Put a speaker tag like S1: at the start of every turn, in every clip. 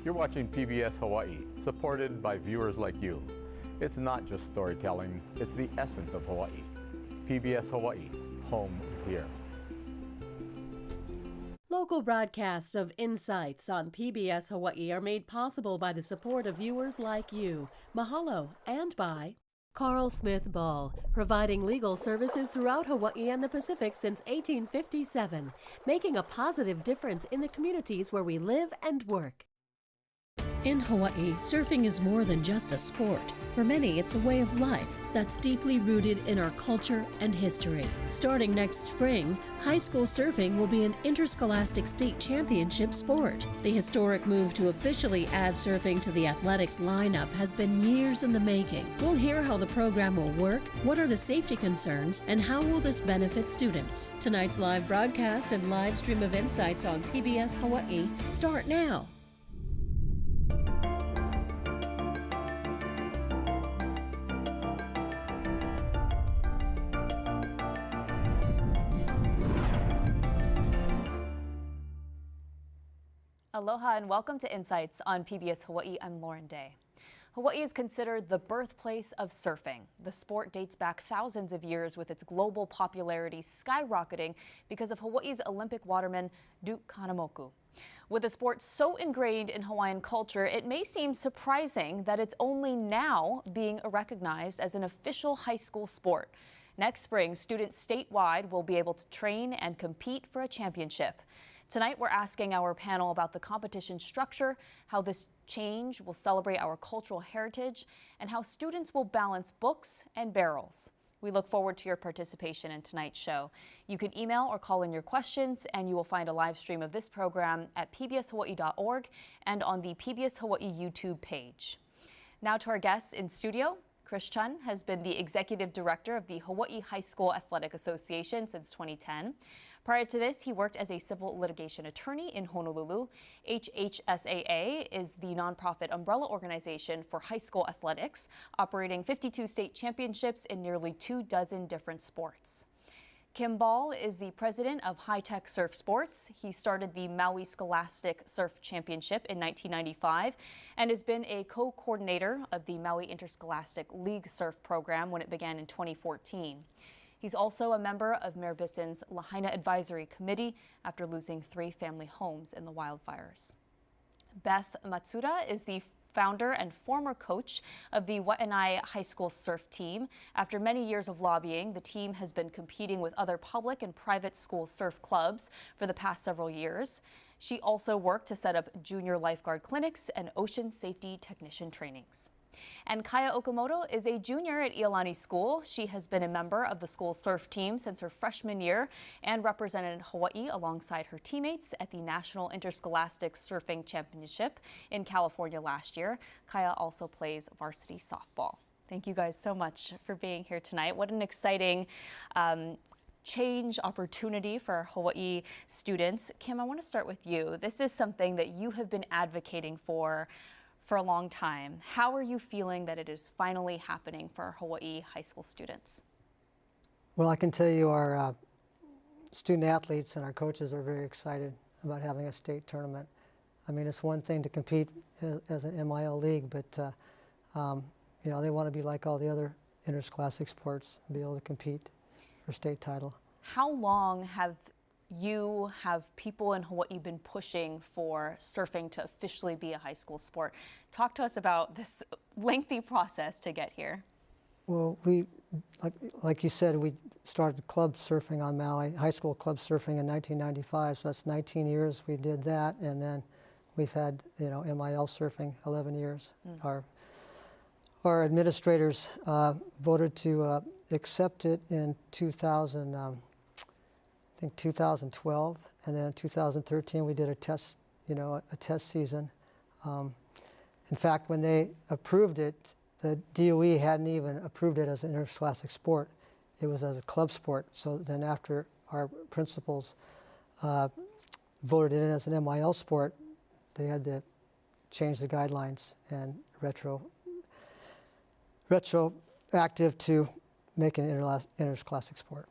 S1: You're watching PBS Hawaii, supported by viewers like you. It's not just storytelling, it's the essence of Hawaii. PBS Hawaii, home is here.
S2: Local broadcasts of Insights on PBS Hawaii are made possible by the support of viewers like you. Mahalo, and by Carl Smith Ball, providing legal services throughout Hawaii and the Pacific since 1857, making a positive difference in the communities where we live and work. In Hawaii, surfing is more than just a sport. For many, it's a way of life that's deeply rooted in our culture and history. Starting next spring, high school surfing will be an interscholastic state championship sport. The historic move to officially add surfing to the athletics lineup has been years in the making. We'll hear how the program will work, what are the safety concerns, and how will this benefit students. Tonight's live broadcast and live stream of Insights on PBS Hawaii start now.
S3: Aloha and welcome to Insights on PBS Hawaii. I'm Lauren Day. Hawaii is considered the birthplace of surfing. The sport dates back thousands of years, with its global popularity skyrocketing because of Hawaii's Olympic waterman Duke Kahanamoku. With the sport so ingrained in Hawaiian culture, it may seem surprising that it's only now being recognized as an official high school sport. Next spring, students statewide will be able to train and compete for a championship. Tonight, we're asking our panel about the competition structure, how this change will celebrate our cultural heritage, and how students will balance books and barrels. We look forward to your participation in tonight's show. You can email or call in your questions, and you will find a live stream of this program at pbshawaii.org and on the PBS Hawaii YouTube page. Now to our guests in studio. Chun has been the executive director of the Hawaii High School Athletic Association since 2010. Prior to this, he worked as a civil litigation attorney in Honolulu. HHSAA is the nonprofit umbrella organization for high school athletics, operating 52 state championships in nearly 24 different sports. Kim Ball is the president of High Tech Surf Sports. He started the Maui Scholastic Surf Championship in 1995 and has been a co-coordinator of the Maui Interscholastic League Surf program when it began in 2014. He's also a member of Mayor Bisson's Lahaina Advisory Committee after losing 3 family homes in the wildfires. Beth Matsuda is the founder and former coach of the Waiʻanae High School surf team. After many years of lobbying, the team has been competing with other public and private school surf clubs for the past several years. She also worked to set up junior lifeguard clinics and ocean safety technician trainings. And Kaya Okimoto is a junior at ʻIolani School. She has been a member of the school's surf team since her freshman year and represented Hawaii alongside her teammates at the National Interscholastic Surfing Championship in California last year. Kaya also plays varsity softball. Thank you guys so much for being here tonight. What an exciting change opportunity for Hawaii students. Kim, I want to start with you. This is something that you have been advocating for a long time. How are you feeling that it is finally happening for Hawaii high school students?
S4: Well, I can tell you our student athletes and our coaches are very excited about having a state tournament. I mean, it's one thing to compete as an MIL league, but you know, they want to be like all the other interscholastic sports and be able to compete for state title. How
S3: long have people in Hawaii been pushing for surfing to officially be a high school sport? Talk to us about this lengthy process to get here.
S4: Well, like you said, we started club surfing on Maui, high school club surfing in 1995, so that's 19 years we did that, and then we've had, you know, MIL surfing 11 years. Our administrators voted to accept it in 2012, and then in 2013 we did a test, a test season. In fact, when they approved it, the DOE hadn't even approved it as an interscholastic sport. It was as a club sport. So then after our principals voted it in as an MIL sport, they had to change the guidelines and retroactive to make an interscholastic sport.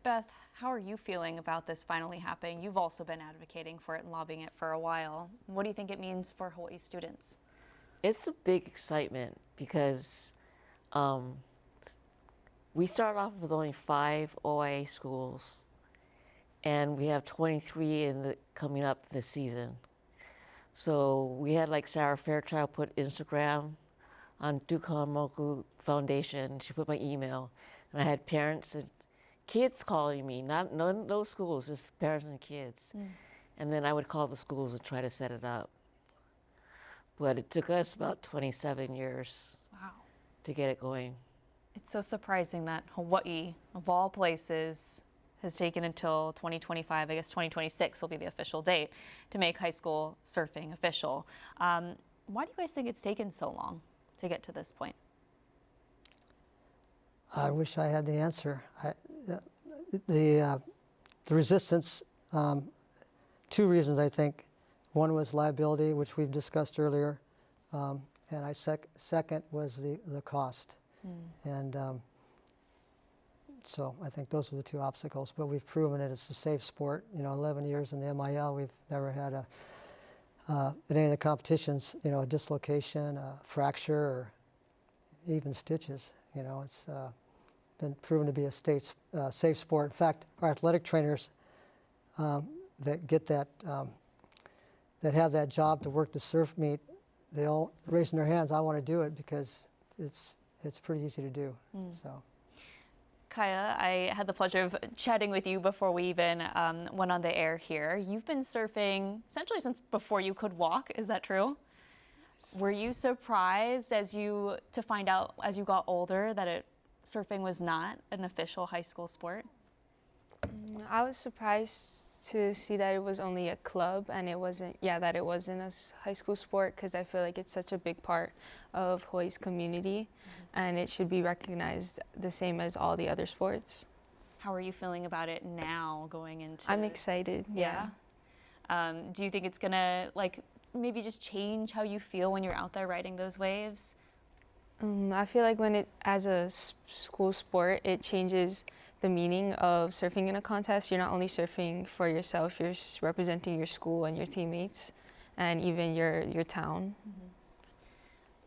S3: Beth, how are you feeling about this finally happening? You've also been advocating for it and lobbying it for a while. What do you think it means for Hawaii students?
S5: It's a big excitement because we started off with only 5 OIA schools, and we have 23 coming up this season. So we had like Sarah Fairchild put Instagram on Dukamoku Foundation. She put my email, and I had parents and kids calling me, none of those schools, just parents and kids. And then I would call the schools and try to set it up. But it took us about 27 years to get it going.
S3: It's so surprising that Hawaii, of all places, has taken until 2025, I guess 2026 will be the official date, to make high school surfing official. Why do you guys think it's taken so long to get to this point?
S4: I wish I had the answer. The resistance, 2 reasons I think. One was liability, which we've discussed earlier, and second was the cost. And so I think those were the 2 obstacles, but we've proven that it's a safe sport. 11 years in the MIL, we've never had in any of the competitions, a dislocation, a fracture, or even stitches. It's been proven to be a safe sport. In fact, our athletic trainers that get that have that job to work the surf meet, they all raising their hands. I want to do it because it's pretty easy to do. So.
S3: Kaya, I had the pleasure of chatting with you before we even went on the air here. You've been surfing essentially since before you could walk. Is that true? Were you surprised to find out as you got older that surfing was not an official high school sport?
S6: I was surprised to see that it was only a club and it wasn't a high school sport, because I feel like it's such a big part of Hawaii's community and it should be recognized the same as all the other sports.
S3: How are you feeling about it now going into?
S6: I'm excited, yeah.
S3: Do you think it's gonna maybe just change how you feel when you're out there riding those waves?
S6: I feel like when as a school sport, it changes the meaning of surfing in a contest. You're not only surfing for yourself, you're representing your school and your teammates and even your town.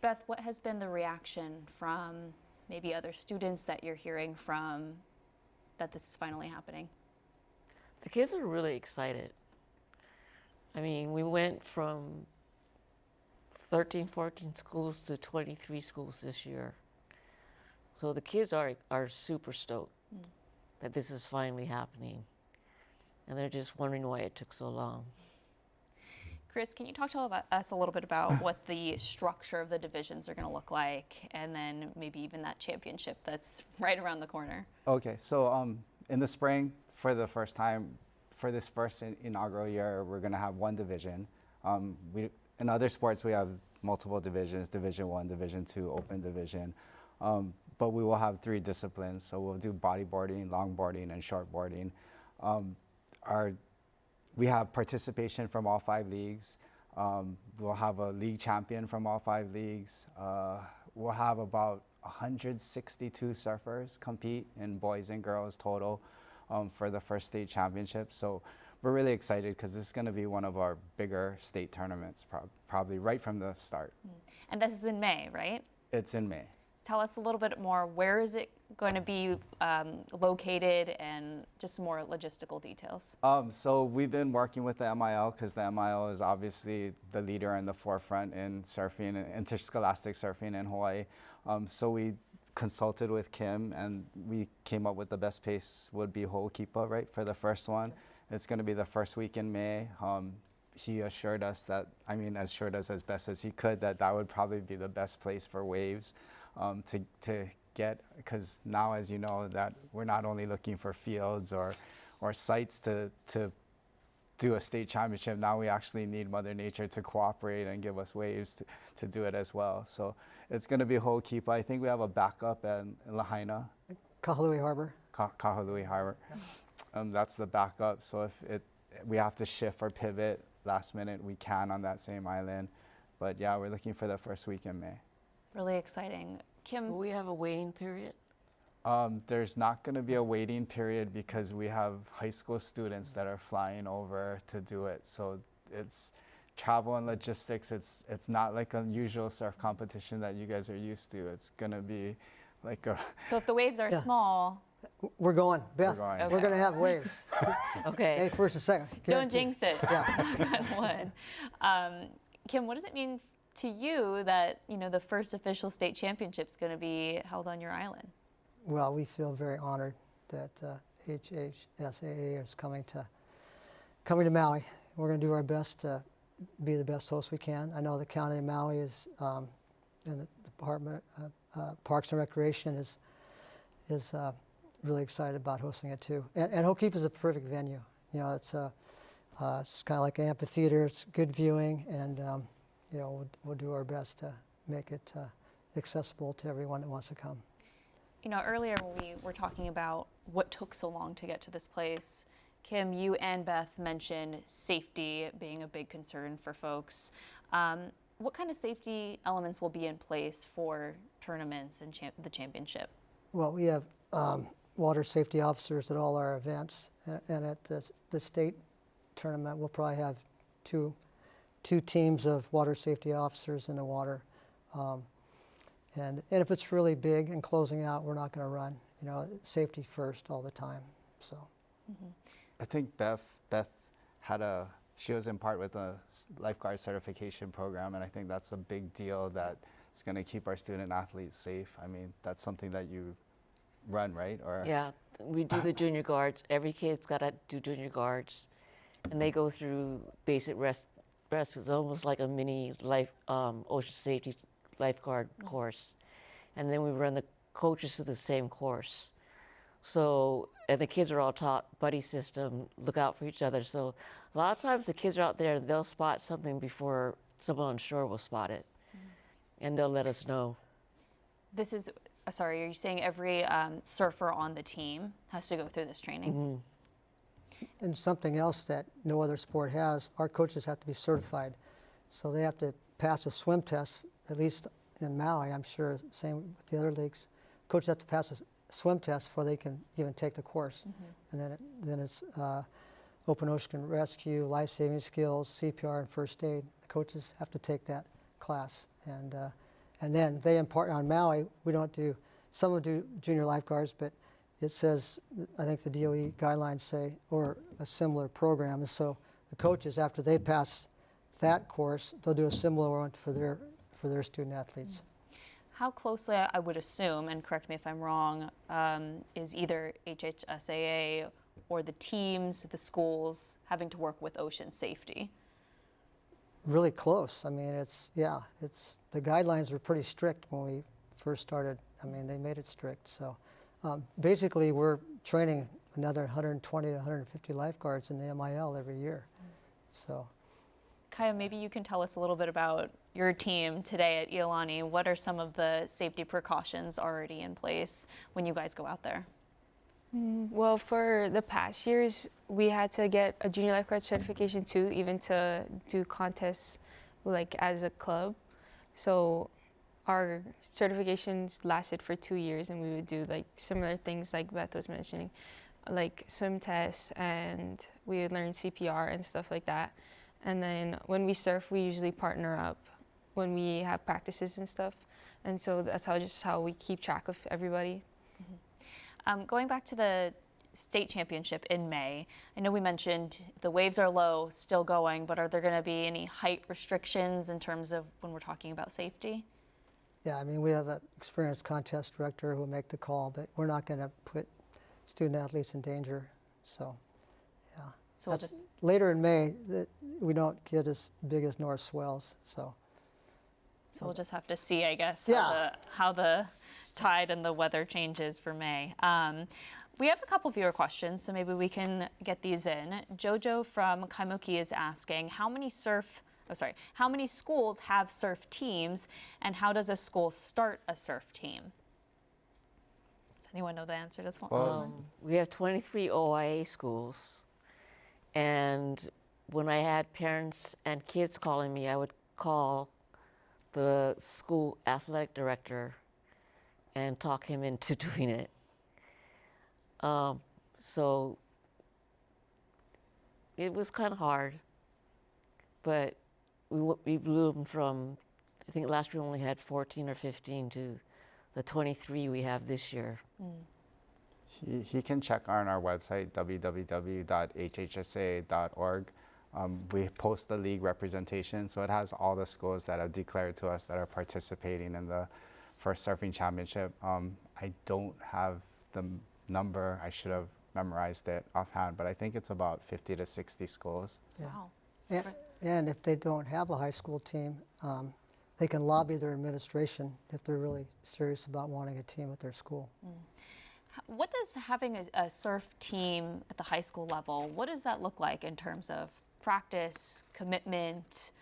S3: Beth, what has been the reaction from maybe other students that you're hearing from that this is finally happening?
S5: The kids are really excited. I mean, we went from 13, 14 schools to 23 schools this year. So the kids are super stoked that this is finally happening. And they're just wondering why it took so long.
S3: Chris, can you talk to us a little bit about what the structure of the divisions are going to look like, and then maybe even that championship that's right around the corner?
S7: Okay, so in the spring, for the first time, for this first inaugural year, we're going to have 1 division. In other sports, we have multiple divisions, Division 1, Division 2, Open Division. But we will have 3 disciplines. So we'll do bodyboarding, longboarding, and shortboarding. We have participation from all 5 leagues. We'll have a league champion from all 5 leagues. We'll have about 162 surfers compete in boys and girls total for the first state championship. So we're really excited because this is going to be one of our bigger state tournaments, probably right from the start.
S3: And this is in May, right?
S7: It's in May.
S3: Tell us a little bit more. Where is it going to be located, and just more logistical details?
S7: So we've been working with the MIL because the MIL is obviously the leader in the forefront in surfing, interscholastic surfing in Hawaii. So we consulted with Kim and we came up with the best place would be Ho'okipa, right, for the first one. It's going to be the first week in May. He assured us that, assured us as best as he could that would probably be the best place for waves to get, because now, as you know, that we're not only looking for fields or sites to do a state championship, now we actually need Mother Nature to cooperate and give us waves to do it as well. So it's going to be Ho'okipa. I think we have a backup in Lahaina.
S4: Kahului Harbor.
S7: Kahului Harbor. That's the backup. So if we have to shift or pivot last minute, we can on that same island. But yeah, we're looking for the first week in May.
S3: Really exciting. Kim?
S5: Will we have a waiting period?
S7: There's not going to be a waiting period because we have high school students that are flying over to do it. So it's travel and logistics. It's not like a usual surf competition that you guys are used to. It's going to be like a...
S3: So if the waves are small,
S4: We're going. Beth,
S7: going.
S4: we're going to have waves.
S5: Okay.
S4: Hey, first and second.
S3: don't
S4: Guaranteed.
S3: jinx it.
S4: Yeah.
S3: Knock on wood. Kim, what does it mean to you that the first official state championship is going to be held on your island?
S4: Well, we feel very honored that HHSAA is coming to Maui. We're going to do our best to be the best host we can. I know the County of Maui is, and the Department of Parks and Recreation is really excited about hosting it too. And Ho'okipa is a perfect venue. It's kind of like an amphitheater. It's good viewing, and we'll do our best to make it accessible to everyone that wants to come.
S3: Earlier when we were talking about what took so long to get to this place, Kim, you and Beth mentioned safety being a big concern for folks. What kind of safety elements will be in place for tournaments and the championship?
S4: Well, we have water safety officers at all our events, and at the state tournament, we'll probably have two teams of water safety officers in the water. And if it's really big and closing out, we're not going to run. Safety first all the time. So,
S7: I think Beth she was in part with the lifeguard certification program, and I think that's a big deal that is going to keep our student athletes safe. I mean, that's something that you run, right? Or
S5: Yeah, we do the junior guards. Every kid's got to do junior guards, and they go through basic rest. It's almost like a mini ocean safety lifeguard course, and then we run the coaches through the same course. So, and the kids are all taught buddy system, look out for each other. So a lot of times the kids are out there, they'll spot something before someone on shore will spot it, and they'll let us know.
S3: This is, sorry, are you saying every surfer on the team has to go through this training?
S5: Mm-hmm.
S4: and something else that no other sport has, our coaches have to be certified. So they have to pass a swim test, at least in Maui, I'm sure, same with the other leagues. Coaches have to pass a swim test before they can even take the course. And then it's open ocean rescue, life-saving skills, CPR, and first aid. The coaches have to take that class. And then they impart on Maui, we don't do, some will do junior lifeguards, but it says, I think the DOE guidelines say, or a similar program. And so the coaches, after they pass that course, they'll do a similar one for their student athletes.
S3: How closely, I would assume, and correct me if I'm wrong, is either HHSAA or the teams, the schools, having to work with ocean safety?
S4: Really close. I mean, the guidelines were pretty strict when we first started. I mean, they made it strict. So basically, we're training another 120 to 150 lifeguards in the MIL every year. So,
S3: Kaya, maybe you can tell us a little bit about your team today at ʻIolani. What are some of the safety precautions already in place when you guys go out there?
S6: Well, for the past years, we had to get a junior lifeguard certification too, even to do contests like as a club. So our certifications lasted for 2 years, and we would do like similar things like Beth was mentioning, like swim tests, and we would learn CPR and stuff like that. And then when we surf, we usually partner up when we have practices and stuff. And so that's how we keep track of everybody.
S3: Going back to the state championship in May, I know we mentioned the waves are low, still going, but are there going to be any height restrictions in terms of when we're talking about safety?
S4: yeah, I mean, we have an experienced contest director who will make the call, but we're not going to put student athletes in danger. So, yeah.
S3: So we'll just
S4: later in May, we don't get as big as north swells. So
S3: we'll just have to see, I guess,
S4: Yeah.
S3: how the tide and the weather changes for May. We have a couple viewer questions, so maybe we can get these in. Jojo from Kaimuki is asking, how many schools have surf teams, and how does a school start a surf team? Does anyone know the answer to this one?
S5: We have 23 OIA schools, and when I had parents and kids calling me, I would call the school athletic director and talk him into doing it. So it was kind of hard, but we bloomed from, I think last year we only had 14 or 15 to the 23 we have this year.
S7: He can check on our website, www.hhsa.org. We post the league representation, so it has all the schools that have declared to us that are participating in the first surfing championship. I don't have the number. I should have memorized it offhand, but I think it's about 50 to 60 schools.
S4: Yeah.
S3: Wow.
S4: And if they don't have a high school team, they can lobby their administration if they're really serious about wanting a team at their school.
S3: What does having a surf team at the high school level, what does that look like in terms of practice, commitment,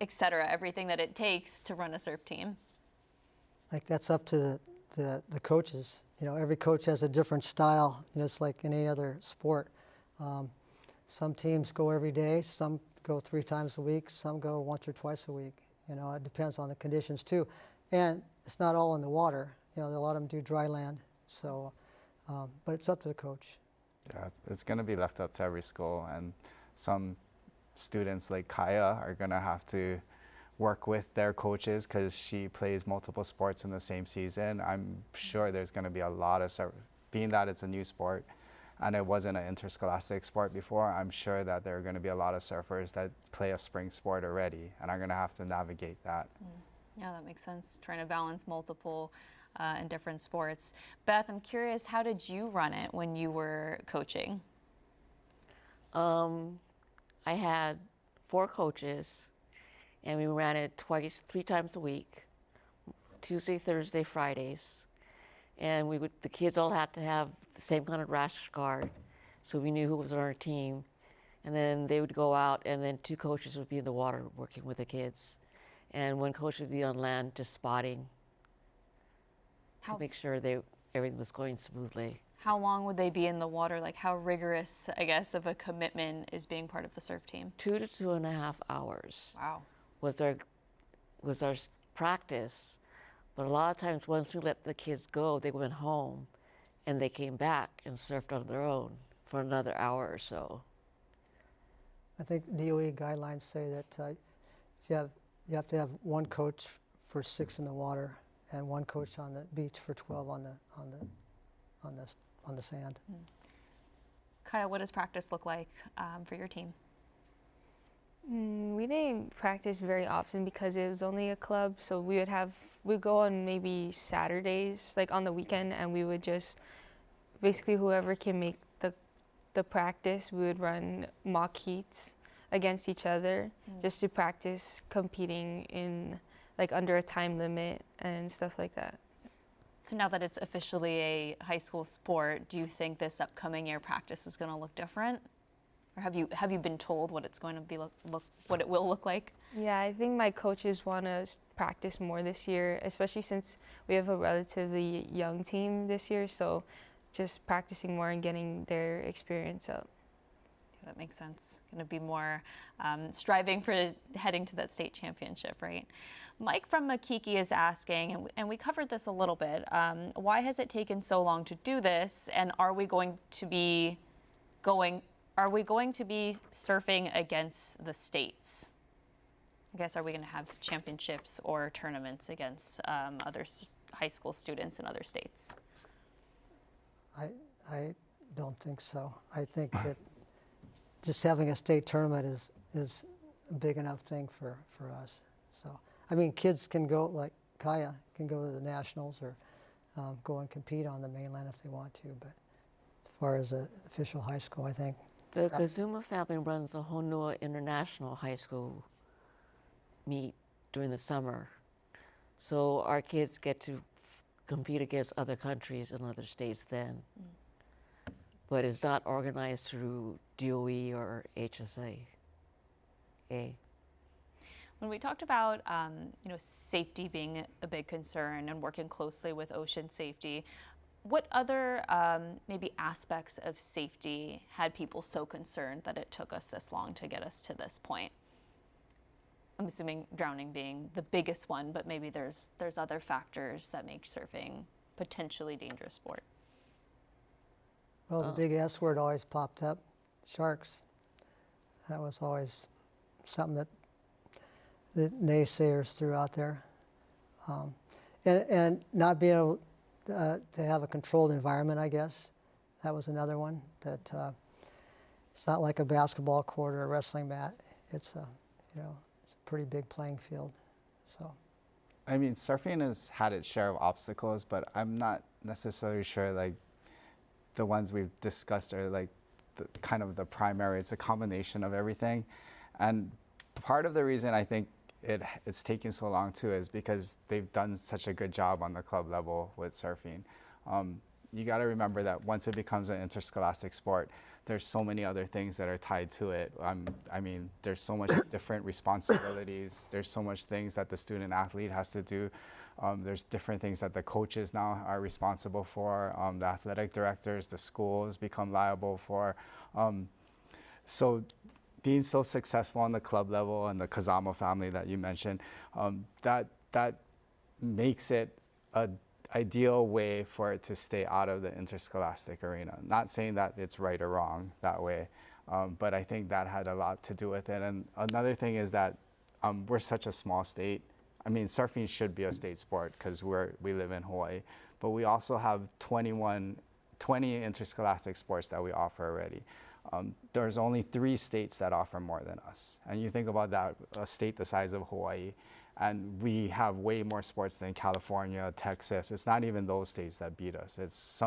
S3: et cetera, everything that it takes to run a surf team?
S4: Like that's up to the coaches. You know, every coach has a different style. You know, it's like in any other sport. Some teams go every day, some go 3 times a week, some go once or twice a week. You know, it depends on the conditions too. And it's not all in the water. You know, a lot of them do dry land. So, but it's up to the coach.
S7: Yeah, it's going to be left up to every school, and some students like Kaya are going to have to work with their coaches because she plays multiple sports in the same season. I'm sure there's going to be a lot of, being that it's a new sport and it wasn't an interscholastic sport before, I'm sure that there are going to be a lot of surfers that play a spring sport already and are going to have to navigate that.
S3: Yeah, that makes sense, trying to balance multiple and different sports. Beth, I'm curious, how did you run it when you were coaching?
S5: I had 4 coaches, and we ran it 3 times a week, Tuesday, Thursday, Fridays. And the kids all had to have the same kind of rash guard, so we knew who was on our team. And then they would go out, and then 2 coaches would be in the water working with the kids. And 1 coach would be on land just spotting to make sure everything was going smoothly.
S3: How long would they be in the water? Like how rigorous, I guess, of a commitment is being part of the surf team?
S5: 2 to 2.5 hours.
S3: Wow.
S5: Was our practice. But a lot of times once we let the kids go, they went home and they came back and surfed on their own for another hour or so.
S4: I think DOE guidelines say that you have to have 1 coach for 6 in the water and 1 coach on the beach for 12 on the sand.
S6: Kaya, what does practice look like for your team?
S8: We didn't practice very often because it was only a club, so we'd go on maybe Saturdays, like on the weekend, and we would just, basically whoever can make the practice, we would run mock heats against each other just to practice competing in like under a time limit and stuff like that.
S3: So now that it's officially a high school sport, do you think this upcoming year practice is going to look different? Or have you been told what it's going to be what it will look like?
S8: Yeah, I think my coaches want to practice more this year, especially since we have a relatively young team this year. So just practicing more and getting their experience up.
S3: Yeah, that makes sense. Going to be more striving for heading to that state championship, right? Mike from Makiki is asking, and we covered this a little bit, why has it taken so long to do this? And are we going to be surfing against the states? I guess, are we going to have championships or tournaments against other high school students in other states?
S4: I don't think so. I think that just having a state tournament is a big enough thing for us. So, I mean, kids can go, like Kaya, can go to the nationals or go and compete on the mainland if they want to. But as far as an official high school, I think.
S5: The Kazuma family runs the Honua International High School meet during the summer. So our kids get to compete against other countries and other states then. But it's not organized through DOE or HSA.
S3: When we talked about safety being a big concern and working closely with ocean safety, what other maybe aspects of safety had people so concerned that it took us this long to get us to this point? I'm assuming drowning being the biggest one, but maybe there's other factors that make surfing potentially dangerous sport.
S4: Well, the big S word always popped up, sharks. That was always something that the naysayers threw out there. And not being able to have a controlled environment, I guess. That was another one, that it's not like a basketball court or a wrestling mat. It's a, it's a pretty big playing field, so.
S7: I mean, surfing has had its share of obstacles, but I'm not necessarily sure like the ones we've discussed are like kind of the primary. It's a combination of everything. And part of the reason I think it's taking so long too is because they've done such a good job on the club level with surfing. You got to remember that once it becomes an interscholastic sport, there's so many other things that are tied to it. I mean, there's so much different responsibilities. There's so much things that the student athlete has to do. There's different things that the coaches now are responsible for. The athletic directors, the schools become liable for. So being so successful on the club level and the Kazama family that you mentioned, that makes it an ideal way for it to stay out of the interscholastic arena. Not saying that it's right or wrong that way, but I think that had a lot to do with it. And another thing is that we're such a small state. I mean, surfing should be a state sport because we live in Hawaii, but we also have 20 interscholastic sports that we offer already. There's only 3 states that offer more than us. And you think about that, a state the size of Hawaii, and we have way more sports than California, Texas. It's not even those states that beat us. It's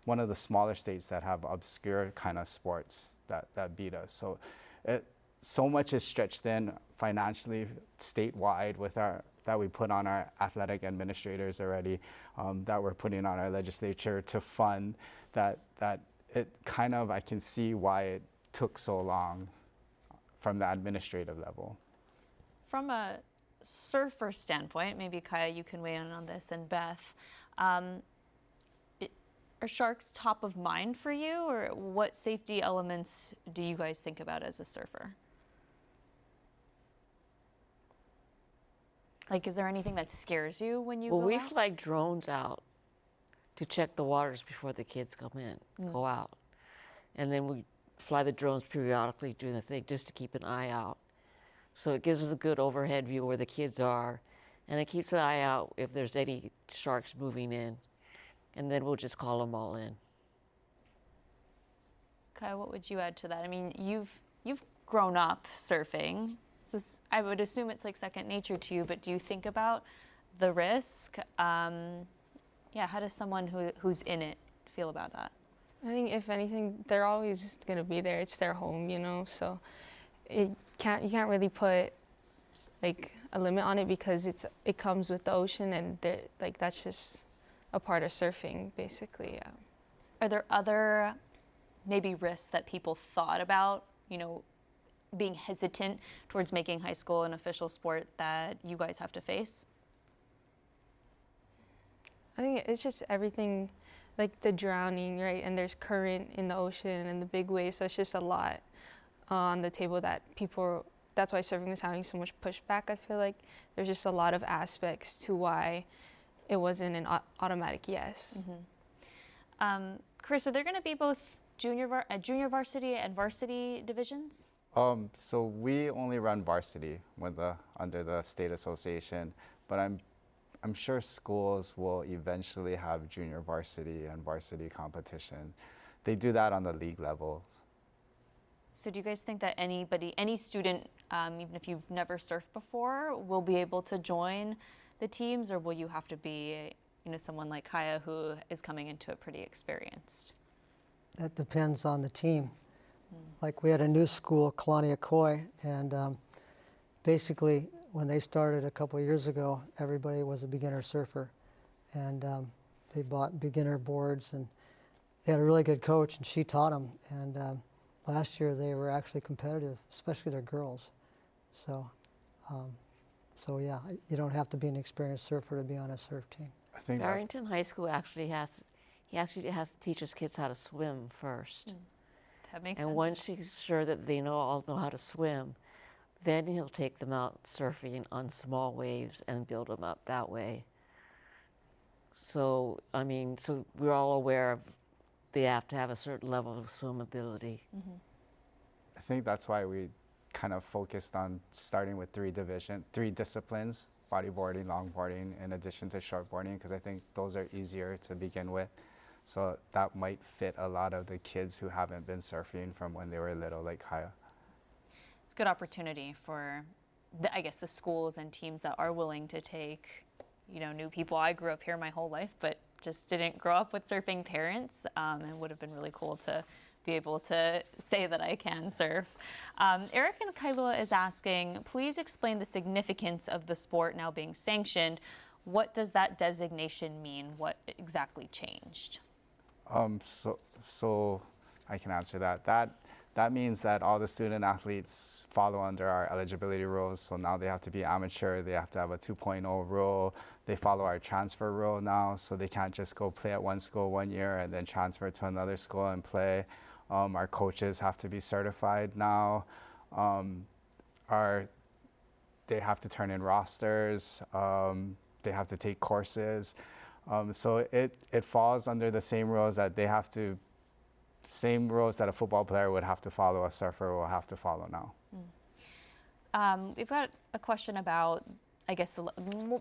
S7: one of the smaller states that have obscure kind of sports that beat us. So so much is stretched thin financially, statewide, that we put on our athletic administrators already, that we're putting on our legislature to fund, that it kind of, I can see why it took so long from the administrative level.
S3: From a surfer standpoint, maybe Kaya, you can weigh in on this, and Beth, are sharks top of mind for you, or what safety elements do you guys think about as a surfer? Like, is there anything that scares you when you go out?
S5: Well, we fly drones out to check the waters before the kids go out. And then we fly the drones periodically during the thing just to keep an eye out. So it gives us a good overhead view where the kids are, and it keeps an eye out if there's any sharks moving in, and then we'll just call them all in.
S3: Kaya, what would you add to that? I mean, you've grown up surfing. So I would assume it's like second nature to you, but do you think about the risk? Yeah, how does someone who's in it feel about that?
S8: I think if anything, they're always gonna be there. It's their home, so you can't really put like a limit on it because it comes with the ocean, and like that's just a part of surfing, basically. Yeah.
S3: Are there other maybe risks that people thought about, being hesitant towards making high school an official sport that you guys have to face?
S8: I think it's just everything, like the drowning, right? And there's current in the ocean and the big waves, so it's just a lot on the table that that's why surfing is having so much pushback. I feel like there's just a lot of aspects to why it wasn't an automatic yes.
S3: Mm-hmm. Chris, are there going to be both junior varsity and varsity divisions?
S7: So we only run varsity under the state association, but I'm sure schools will eventually have junior varsity and varsity competition. They do that on the league level.
S3: So do you guys think that any student, even if you've never surfed before, will be able to join the teams, or will you have to be, someone like Kaya who is coming into it pretty experienced?
S4: That depends on the team. Like we had a new school, Kalani Akoi, and basically when they started a couple of years ago, everybody was a beginner surfer, and they bought beginner boards, and they had a really good coach, and she taught them. And last year they were actually competitive, especially their girls. So yeah, you don't have to be an experienced surfer to be on a surf team.
S7: I think
S5: Barrington High School actually has to teach his kids how to swim first.
S3: That makes
S5: and
S3: sense.
S5: once he's sure that they all know how to swim, then he'll take them out surfing on small waves and build them up that way. So, so we're all aware of they have to have a certain level of swim ability.
S7: I think that's why we kind of focused on starting with three disciplines, bodyboarding, longboarding, in addition to shortboarding, because I think those are easier to begin with. So that might fit a lot of the kids who haven't been surfing from when they were little, like Kaya.
S3: It's a good opportunity for, I guess, the schools and teams that are willing to take, you know, new people. I grew up here my whole life, but just didn't grow up with surfing parents, and it would have been really cool to be able to say that I can surf. Eric in Kailua is asking, please explain the significance of the sport now being sanctioned. What does that designation mean? What exactly changed?
S7: So I can answer that. That means that all the student athletes follow under our eligibility rules. So now they have to be amateur, they have to have a 2.0 rule. They follow our transfer rule now, so they can't just go play at one school 1 year and then transfer to another school and play. Our coaches have to be certified now. They have to turn in rosters. They have to take courses. So it falls under the same rules that they have to, same rules that a football player would have to follow, a surfer will have to follow now.
S3: We've got a question about, I guess,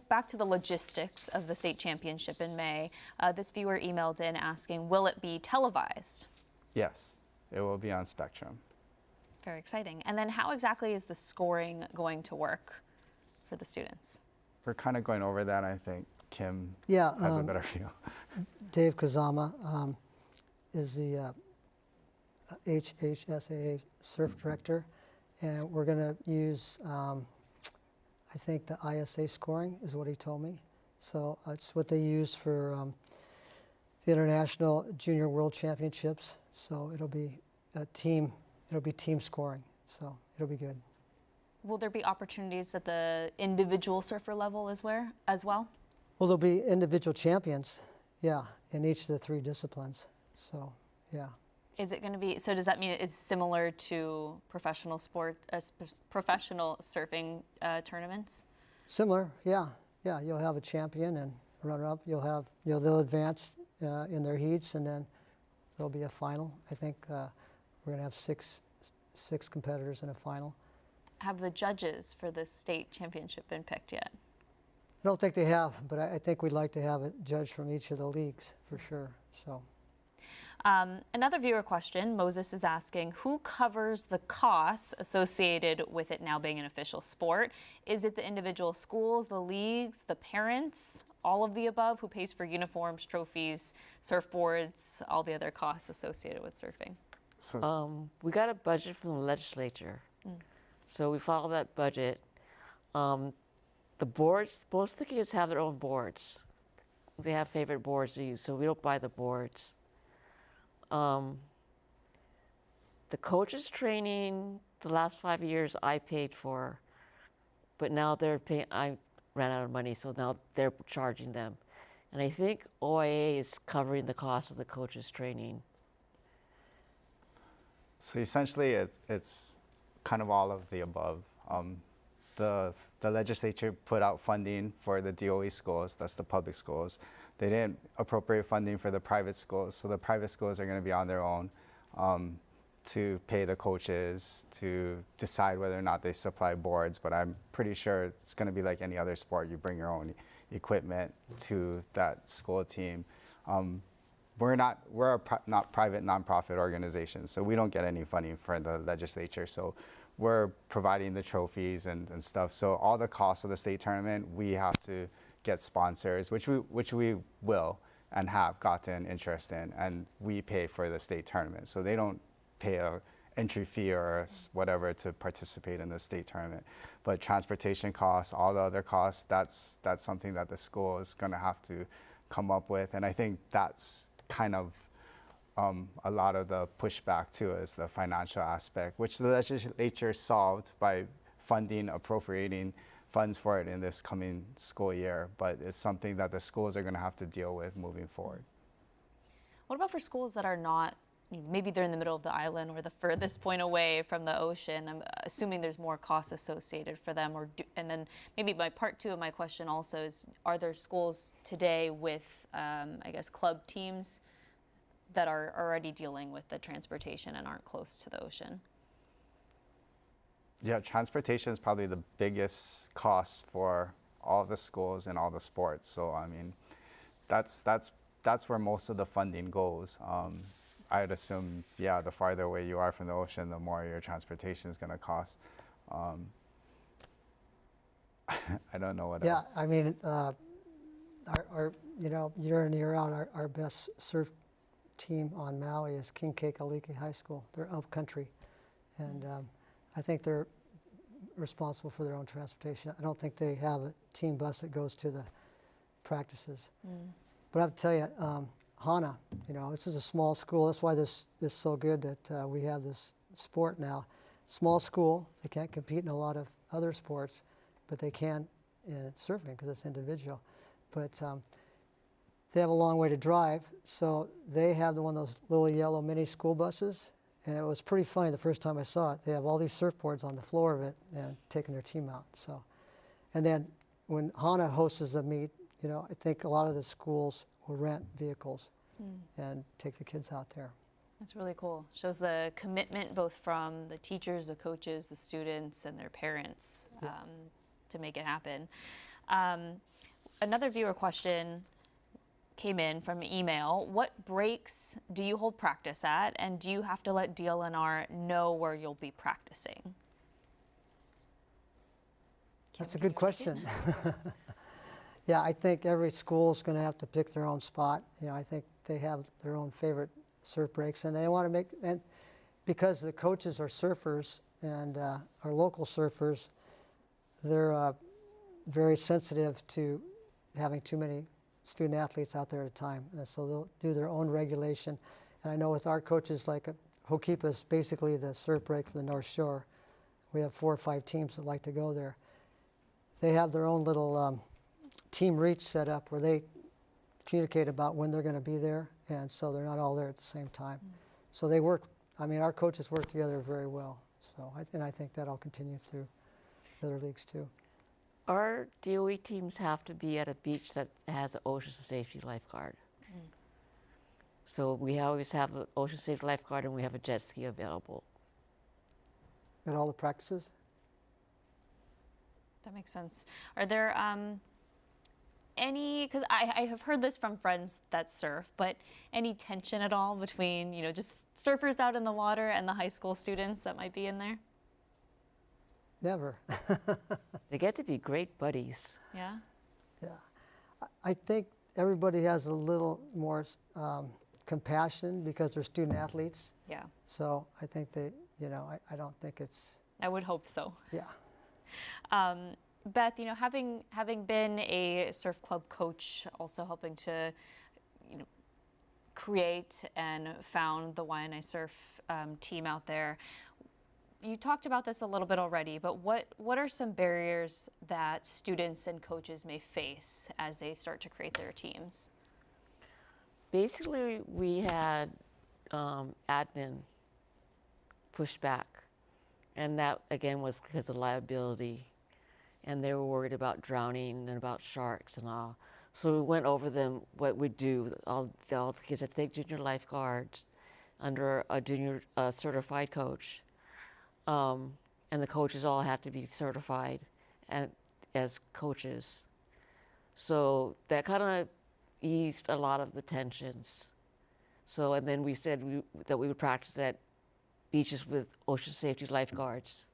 S3: back to the logistics of the state championship in May. This viewer emailed in asking, will it be televised?
S7: Yes, it will be on Spectrum.
S3: Very exciting. And then how exactly is the scoring going to work for the students?
S7: We're kind of going over that. I think Kim
S4: Yeah,
S7: has a better view.
S4: Dave Kazama is the HHSAA surf director, and we're going to use, I think the ISA scoring is what he told me. So it's what they use for the International Junior World Championships. So it'll be team scoring. So it'll be good.
S3: Will there be opportunities at the individual surfer level as well?
S4: Well, there'll be individual champions, yeah, in each of the three disciplines. So, yeah.
S3: Is it going to be, so does that mean it's similar to professional professional surfing tournaments?
S4: Similar, yeah. Yeah, you'll have a champion and runner-up. They'll advance in their heats, and then there'll be a final. I think we're going to have six competitors in a final.
S3: Have the judges for the state championship been picked yet?
S4: I don't think they have, but I think we'd like to have a judge from each of the leagues for sure. So.
S3: Another viewer question, Moses is asking, who covers the costs associated with it now being an official sport? Is it the individual schools, the leagues, the parents, all of the above? Who pays for uniforms, trophies, surfboards, all the other costs associated with surfing?
S7: So
S5: We got a budget from the legislature. So we follow that budget. The boards, most of the kids have their own boards. They have favorite boards to use, so we don't buy the boards. The coaches training, the last 5 years I paid for, but now they're paying, I ran out of money, so now they're charging them. And I think OIA is covering the cost of the coaches training.
S7: So essentially, it's kind of all of the above. The legislature put out funding for the DOE schools, that's the public schools. They didn't appropriate funding for the private schools, so the private schools are going to be on their own to pay the coaches, to decide whether or not they supply boards. But I'm pretty sure it's going to be like any other sport. You bring your own equipment to that school team. We're a not private nonprofit organization, so we don't get any funding from the legislature. So we're providing the trophies and stuff. So all the costs of the state tournament, we have to get sponsors, which we will and have gotten interest in, and we pay for the state tournament. So they don't pay a entry fee or whatever to participate in the state tournament. But transportation costs, all the other costs, that's something that the school is going to have to come up with. And I think that's kind of a lot of the pushback too, is the financial aspect, which the legislature solved by appropriating funds for it in this coming school year. But it's something that the schools are going to have to deal with moving forward.
S3: What about for schools that are not, maybe they're in the middle of the island or the furthest point away from the ocean? I'm assuming there's more costs associated for them. And then maybe my part two of my question also is, are there schools today with, I guess, club teams that are already dealing with the transportation and aren't close to the ocean?
S7: Yeah, transportation is probably the biggest cost for all the schools and all the sports. So I mean, that's where most of the funding goes. I'd assume, yeah, the farther away you are from the ocean, the more your transportation is going to cost. I don't know what else.
S4: Yeah, I mean, our you know, year in, year out, our best surf team on Maui is King Kekaliki High School. They're up country, and I think they're responsible for their own transportation. I don't think they have a team bus that goes to the practices. But I have to tell you, Hana, you know, this is a small school. That's why this is so good that we have this sport now. Small school, they can't compete in a lot of other sports, but they can in surfing because it's individual. But they have a long way to drive, so they have one of those little yellow mini school buses, and it was pretty funny the first time I saw it. They have all these surfboards on the floor of it and taking their team out. So, and then when Hana hosts a meet, you know, I think a lot of the schools will rent vehicles and take the kids out there.
S3: That's really cool. Shows the commitment both from the teachers, the coaches, the students, and their parents to make it happen. Another viewer question came in from email. What breaks do you hold practice at, and do you have to let DLNR know where you'll be practicing?
S4: That's a good question. Yeah, I think every school is going to have to pick their own spot. You know, I think they have their own favorite surf breaks, and they want to make, and because the coaches are surfers and our local surfers, they're very sensitive to having too many student athletes out there at a time, and so they'll do their own regulation. And I know with our coaches, like Hokipa is basically the surf break for the North Shore. We have 4 or 5 teams that like to go there. They have their own little team reach set up where they communicate about when they're going to be there, and so they're not all there at the same time. So they work, I mean, our coaches work together very well. So, and I think that'll continue through the other leagues too.
S5: Our DOE teams have to be at a beach that has an ocean safety lifeguard. So we always have an ocean safety lifeguard, and we have a jet ski available.
S4: At all the practices?
S3: That makes sense. Are there any, because I have heard this from friends that surf, but any tension at all between, you know, just surfers out in the water and the high school students that might be in there?
S4: Never.
S5: They get to be great buddies.
S3: Yeah?
S4: Yeah. I think everybody has a little more compassion because they're student athletes.
S3: Yeah.
S4: So I think they, you know, I don't think it's...
S3: I would hope so.
S4: Yeah.
S3: Beth, you know, having been a surf club coach, also helping to, you know, create and found the Waiʻanae surf team out there, you talked about this a little bit already, but what are some barriers that students and coaches may face as they start to create their teams?
S5: Basically, we had admin pushback, and that again was because of liability, and they were worried about drowning and about sharks and all. So we went over them, what we do. All the kids had to take junior lifeguards under a junior certified coach. And the coaches all had to be certified as coaches. So that kind of eased a lot of the tensions. So, and then we said that we would practice at beaches with ocean safety lifeguards.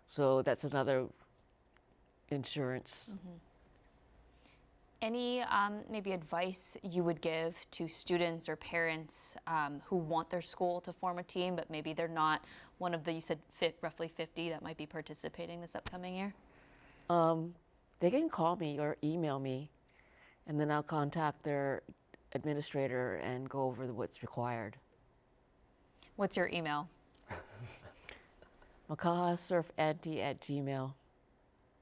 S5: So that's another insurance.
S3: Any maybe advice you would give to students or parents who want their school to form a team, but maybe they're not one of the, you said roughly 50 that might be participating this upcoming year?
S5: They can call me or email me, and then I'll contact their administrator and go over what's required.
S3: What's your email?
S5: makahasurfanty@gmail.com.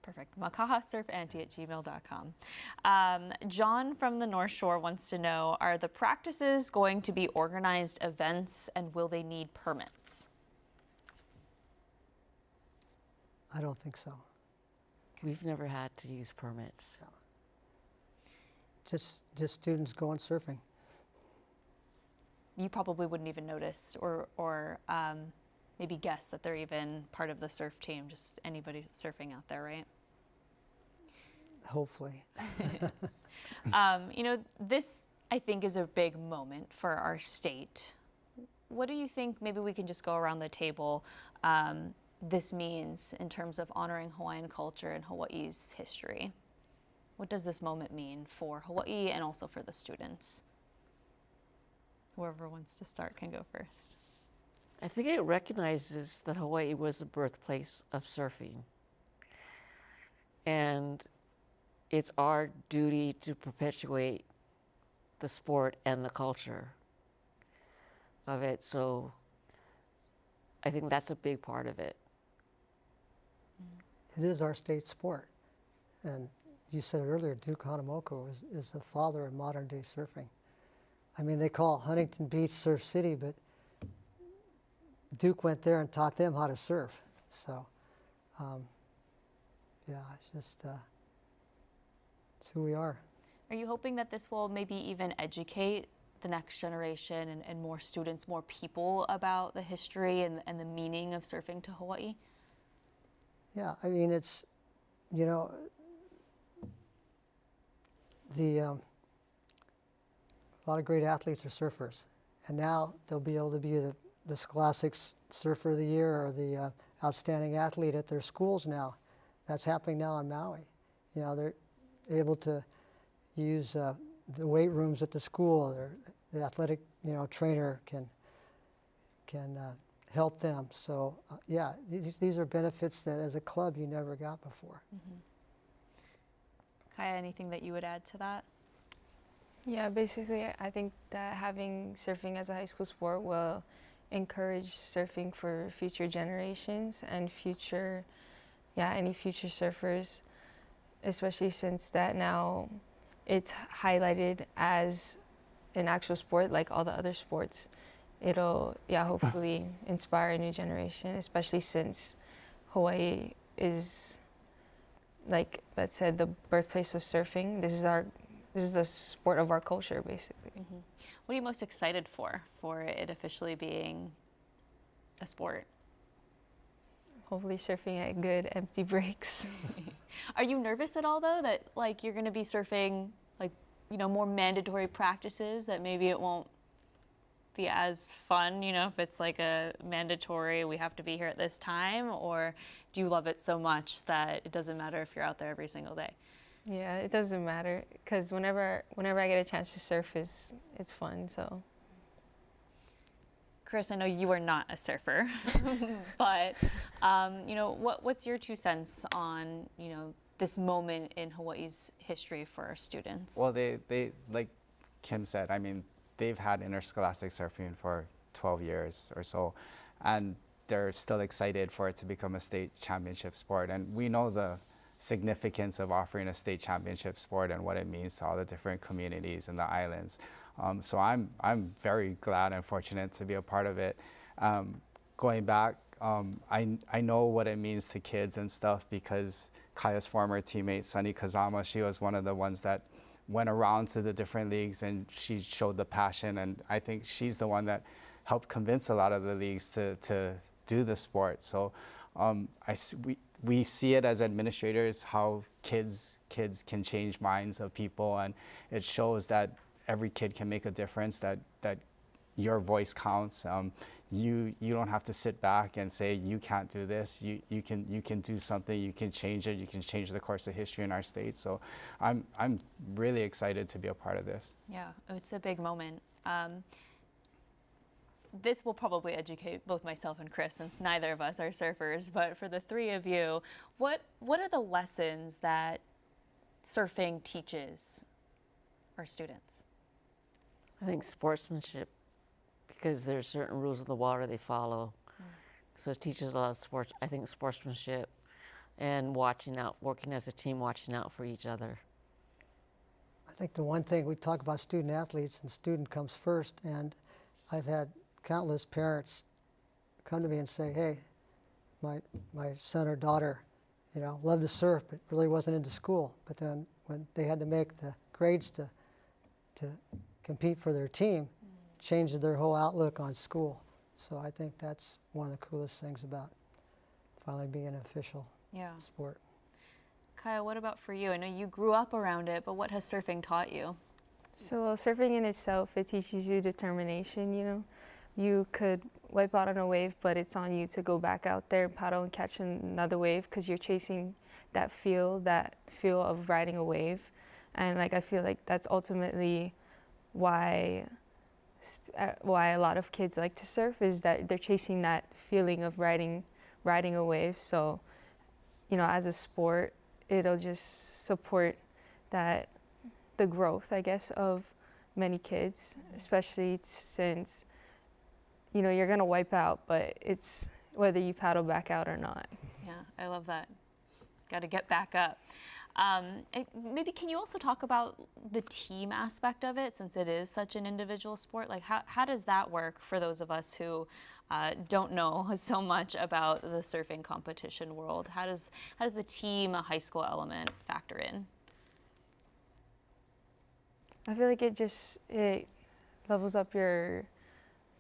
S3: Perfect. makahasurfanty@gmail.com. John from the North Shore wants to know, are the practices going to be organized events, and will they need permits?
S4: I don't think so.
S5: We've never had to use permits.
S4: No. Just students going surfing.
S3: you probably wouldn't even notice or maybe guess that they're even part of the surf team, just anybody surfing out there, right?
S4: Hopefully.
S3: You know, this I think is a big moment for our state. What do you think, maybe we can just go around the table, this means in terms of honoring Hawaiian culture and Hawaii's history? What does this moment mean for Hawaii and also for the students? Whoever wants to start can go first.
S5: I think it recognizes that Hawaii was the birthplace of surfing. And it's our duty to perpetuate the sport and the culture of it. So I think that's a big part of it.
S4: It is our state sport. And you said it earlier, Duke Hanamoko is the father of modern day surfing. I mean, they call Huntington Beach Surf City, but Duke went there and taught them how to surf. So, yeah, it's just, it's who we are.
S3: Are you hoping that this will maybe even educate the next generation and more students, more people about the history and the meaning of surfing to Hawaii?
S4: Yeah, I mean, it's, you know, a lot of great athletes are surfers, and now they'll be able to be the Scholastic Surfer of the Year or the outstanding athlete at their schools now. That's happening now in Maui. You know, they're able to use the weight rooms at the school. The athletic, you know, trainer can help them. So yeah, these are benefits that as a club you never got before.
S3: Mm-hmm. Kaya, anything that you would add to that?
S6: Yeah, basically, I think that having surfing as a high school sport will encourage surfing for future generations and any future surfers, especially since that now it's highlighted as an actual sport like all the other sports. It'll, hopefully inspire a new generation, especially since Hawaii is, like Beth said, the birthplace of surfing. This is the sport of our culture, basically.
S3: Mm-hmm. What are you most excited for it officially being a sport?
S6: Hopefully surfing at good empty breaks.
S3: Are you nervous at all, though, that like you're going to be surfing like, you know, more mandatory practices, that maybe it won't be as fun, you know, if it's like a mandatory, we have to be here at this time? Or do you love it so much that it doesn't matter if you're out there every single day?
S6: Yeah, it doesn't matter, because whenever I get a chance to surf, it's fun. So,
S3: Chris, I know you are not a surfer, but you know, what's your 2 cents on, you know, this moment in Hawaii's history for our students?
S7: Well, they like Kim said, I mean, they've had interscholastic surfing for 12 years or so, and they're still excited for it to become a state championship sport. And we know the significance of offering a state championship sport and what it means to all the different communities in the islands. So I'm very glad and fortunate to be a part of it. Going back, I know what it means to kids and stuff, because Kaya's former teammate, Sunny Kazama, she was one of the ones that went around to the different leagues, and she showed the passion, and I think she's the one that helped convince a lot of the leagues to do the sport. So we see it as administrators, how kids can change minds of people, and it shows that every kid can make a difference, that your voice counts. You don't have to sit back and say you can't do this. You can do something. You can change it. You can change the course of history in our state. So I'm really excited to be a part of this.
S3: Yeah, it's a big moment. This will probably educate both myself and Chris, since neither of us are surfers, but for the 3 of you, what are the lessons that surfing teaches our students?
S5: I think sportsmanship, because there's certain rules of the water they follow. So it teaches a lot of sportsmanship and watching out, working as a team, watching out for each other.
S4: I think the one thing we talk about student athletes, and student comes first, and I've had countless parents come to me and say, hey, my son or daughter, you know, loved to surf but really wasn't into school. But then when they had to make the grades to compete for their team, changed their whole outlook on school. So I think that's one of the coolest things about finally being an official sport.
S3: Kaya, what about for you? I know you grew up around it, but what has surfing taught you?
S6: So surfing in itself, it teaches you determination, you know. You could wipe out on a wave, but it's on you to go back out there and paddle and catch another wave because you're chasing that feel of riding a wave. And like, I feel like that's ultimately why a lot of kids like to surf, is that they're chasing that feeling of riding a wave. So, you know, as a sport, it'll just support the growth, I guess, of many kids, especially since, you know, you're gonna wipe out, but it's whether you paddle back out or not.
S3: Yeah, I love that. Got to get back up. Maybe can you also talk about the team aspect of it, since it is such an individual sport? Like, how does that work for those of us who don't know so much about the surfing competition world? How does the team, a high school element, factor in?
S6: I feel like it levels up your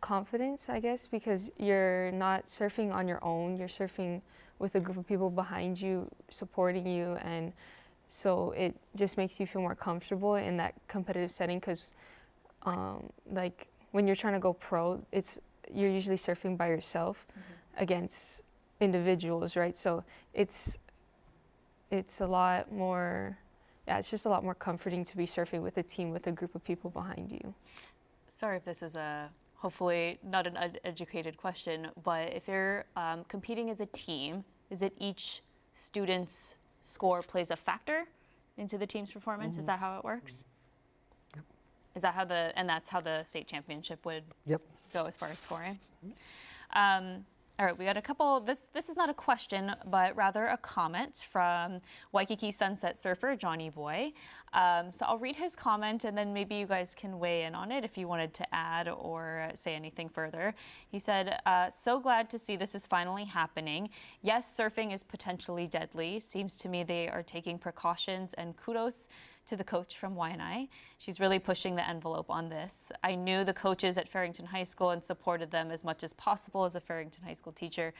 S6: confidence, I guess, because you're not surfing on your own. You're surfing with a group of people behind you, supporting you, and so it just makes you feel more comfortable in that competitive setting. Because, like, when you're trying to go pro, you're usually surfing by yourself against individuals, right? So it's a lot more. Yeah, it's just a lot more comforting to be surfing with a team, with a group of people behind you.
S3: Sorry if this is hopefully not an educated question, but if you're competing as a team, is it each student's score plays a factor into the team's performance? Is that how it works?
S4: Yep.
S3: Is that and that's how the state championship would go as far as scoring? All right, we got a couple. This is not a question, but rather a comment from Waikiki Sunset surfer Johnny Boy. So I'll read his comment, and then maybe you guys can weigh in on it if you wanted to add or say anything further. He said, so glad to see this is finally happening. Yes, surfing is potentially deadly. Seems to me they are taking precautions, and kudos to the coach from Waiʻanae. She's really pushing the envelope on this. I knew the coaches at Farrington High School and supported them as much as possible as a Farrington High School teacher.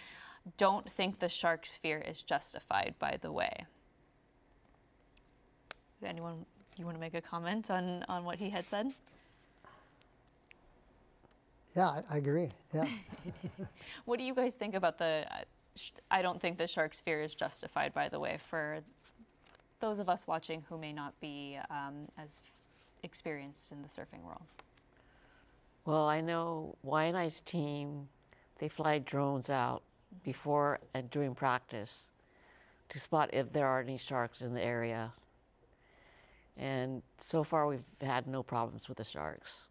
S3: Don't think the shark's fear is justified, by the way. Anyone, you want to make a comment on what he had said?
S4: Yeah, I agree, yeah.
S3: What do you guys think about the, I don't think the shark's fear is justified, by the way, for those of us watching who may not be as experienced in the surfing world?
S5: Well, I know Waiʻanae's team, they fly drones out before and during practice to spot if there are any sharks in the area. And so far we've had no problems with the sharks.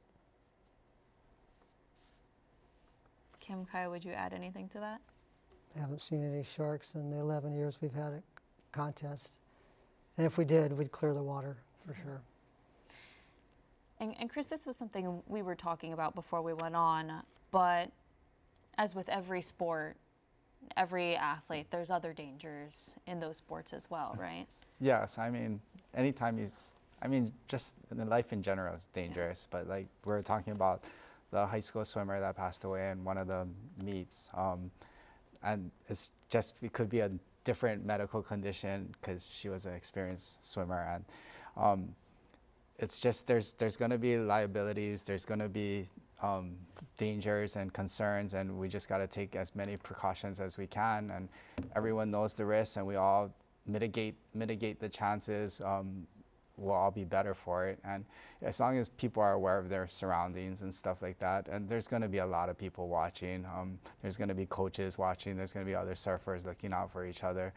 S3: Kim, Kai, would you add anything to that?
S4: I haven't seen any sharks in the 11 years we've had a contest. And if we did, we'd clear the water for sure.
S3: And Chris, this was something we were talking about before we went on, but as with every sport, every athlete, there's other dangers in those sports as well, right?
S7: Yes, I mean, just in life in general is dangerous, but like we're talking about the high school swimmer that passed away in one of the meets, and it could be a different medical condition because she was an experienced swimmer, and it's just there's going to be liabilities, there's going to be dangers and concerns, and we just got to take as many precautions as we can, and everyone knows the risks, and we all mitigate the chances. We'll all be better for it, and as long as people are aware of their surroundings and stuff like that, and there's going to be a lot of people watching, there's going to be coaches watching, there's going to be other surfers looking out for each other,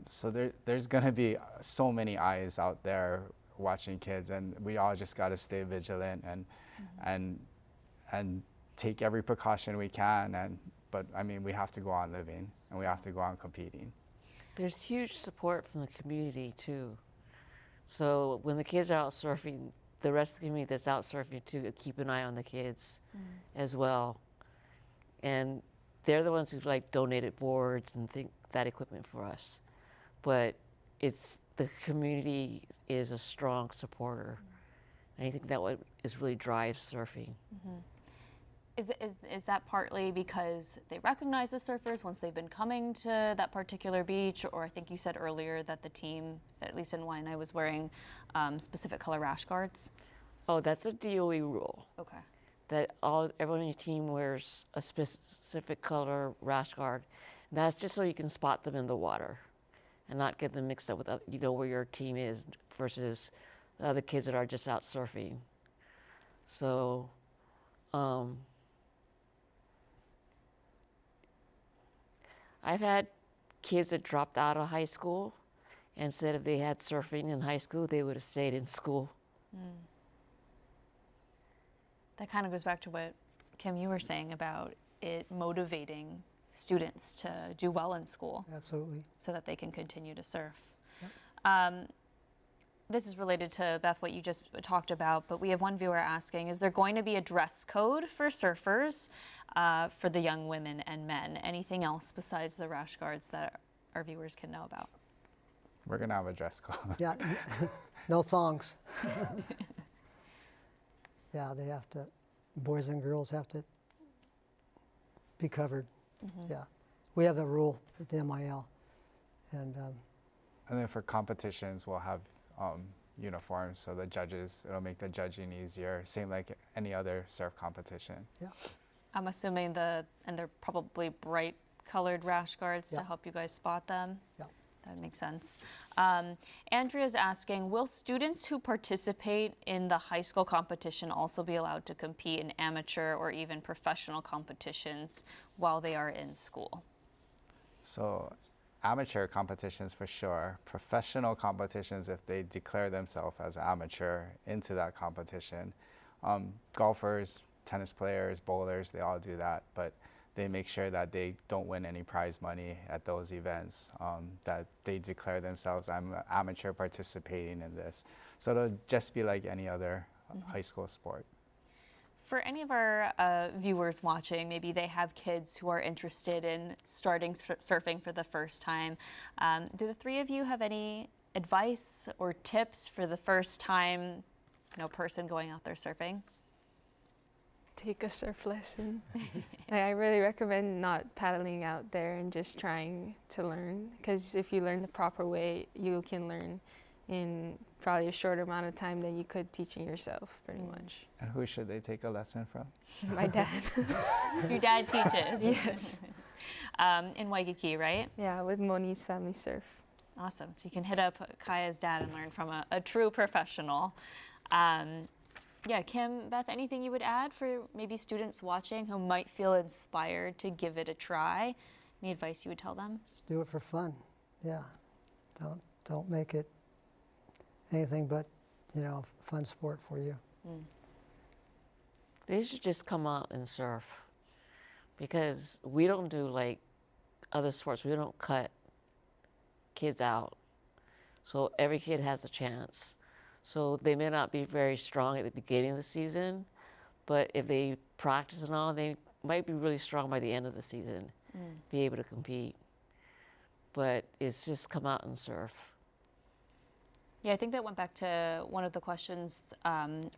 S7: so there's going to be so many eyes out there watching kids, and we all just got to stay vigilant and take every precaution we can, but I mean, we have to go on living and we have to go on competing.
S5: There's huge support from the community too. So when the kids are out surfing, the rest of the community that's out surfing to keep an eye on the kids as well. And they're the ones who've like donated boards and that equipment for us. But the community is a strong supporter. And I think that what is really drives surfing.
S3: Is that partly because they recognize the surfers once they've been coming to that particular beach? Or I think you said earlier that the team, at least in Waiʻanae, was wearing specific color rash guards?
S5: Oh, that's a DOE rule.
S3: Okay.
S5: That everyone on your team wears a specific color rash guard. And that's just so you can spot them in the water and not get them mixed up with, where your team is versus the other kids that are just out surfing. So, I've had kids that dropped out of high school and said if they had surfing in high school, they would have stayed in school.
S3: That kind of goes back to what, Kim, you were saying about it motivating students to do well in school.
S4: Absolutely.
S3: So that they can continue to surf.
S4: Yep.
S3: This is related to, Beth, what you just talked about, but we have one viewer asking, is there going to be a dress code for surfers for the young women and men? Anything else besides the rash guards that our viewers can know about?
S7: We're going to have a dress code.
S4: Yeah, no thongs. Yeah, they have to, boys and girls have to be covered. Yeah, we have a rule at the MIL. And
S7: then for competitions, we'll have uniforms, so the judges, it'll make the judging easier, same like any other surf competition.
S4: yeah,
S3: I'm assuming and they're probably bright colored rash guards to
S4: Yeah.
S3: help you guys spot them.
S4: yeah.
S3: That makes sense. Andrea's asking, will students who participate in the high school competition also be allowed to compete in amateur or even professional competitions while they are in school?
S7: So amateur competitions for sure. Professional competitions, if they declare themselves as amateur into that competition. Golfers, tennis players, bowlers, they all do that, but they make sure that they don't win any prize money at those events, that they declare themselves, I'm an amateur participating in this. So it'll just be like any other high school sport.
S3: For any of our viewers watching, maybe they have kids who are interested in starting surfing for the first time. Do the three of you have any advice or tips for the first time, person going out there surfing?
S8: Take a surf lesson. I really recommend not paddling out there and just trying to learn, because if you learn the proper way, you can learn in probably a shorter amount of time than you could teaching yourself, pretty much.
S7: And who should they take a lesson from?
S8: My dad.
S3: Your dad teaches?
S8: Yes.
S3: In Waikiki, right?
S8: Yeah, with Moni's Family Surf.
S3: Awesome. So you can hit up Kaya's dad and learn from a true professional. Yeah, Kim, Beth, anything you would add for maybe students watching who might feel inspired to give it a try? Any advice you would tell them?
S4: Just do it for fun. Yeah, don't make it anything but, fun sport for you.
S5: They should just come out and surf, because we don't do like other sports. We don't cut kids out. So every kid has a chance. So they may not be very strong at the beginning of the season, but if they practice and all, they might be really strong by the end of the season, be able to compete. But it's just come out and surf.
S3: Yeah, I think that went back to one of the questions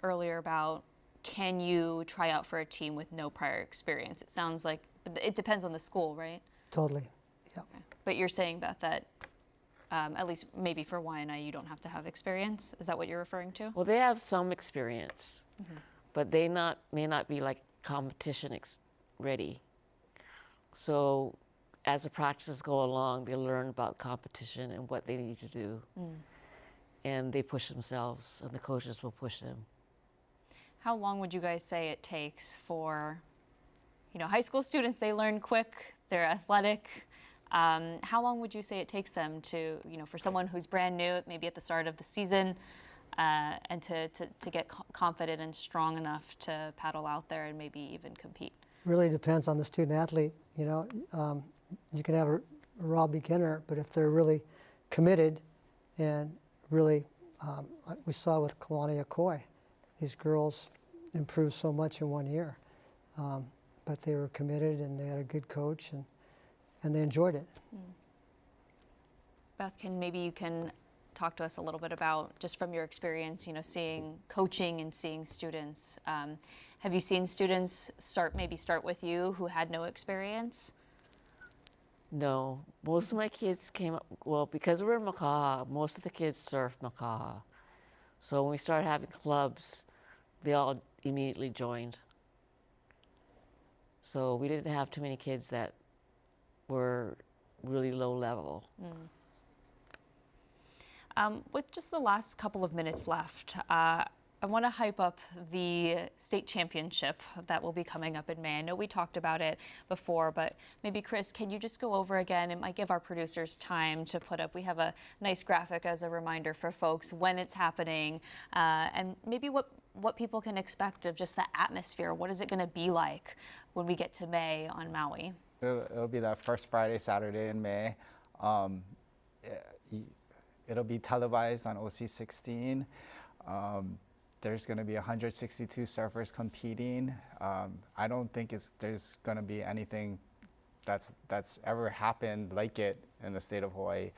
S3: earlier about, can you try out for a team with no prior experience? It sounds like, but it depends on the school, right?
S4: Totally, yeah.
S3: Okay. But you're saying, Beth, that at least maybe for Waiʻanae, you don't have to have experience. Is that what you're referring to?
S5: Well, they have some experience, but they may not be like competition ready. So as the practices go along, they learn about competition and what they need to do. And they push themselves, and the coaches will push them.
S3: How long would you guys say it takes for, high school students? They learn quick, they're athletic. How long would you say it takes them to, for someone who's brand new, maybe at the start of the season, and to get confident and strong enough to paddle out there and maybe even compete?
S4: Really depends on the student athlete. You can have a raw beginner, but if they're really committed and really, like we saw with Kalani Akoi, these girls improved so much in 1 year. But they were committed and they had a good coach and they enjoyed it.
S3: Beth, maybe you can talk to us a little bit about, just from your experience, you know, seeing coaching and seeing students. Have you seen students start with you who had no experience?
S5: No, most of my kids came up, well, because we're in Makaha, most of the kids surf Makaha. So when we started having clubs, they all immediately joined. So we didn't have too many kids that were really low level.
S3: With just the last couple of minutes left, I want to hype up the state championship that will be coming up in May. I know we talked about it before, but maybe Chris, can you just go over again? It might give our producers time to put up. We have a nice graphic as a reminder for folks when it's happening, and maybe what people can expect of just the atmosphere. What is it going to be like when we get to May on Maui?
S7: It'll be that first Friday, Saturday in May. It'll be televised on OC16. There's going to be 162 surfers competing. I don't think there's going to be anything that's ever happened like it in the state of Hawaii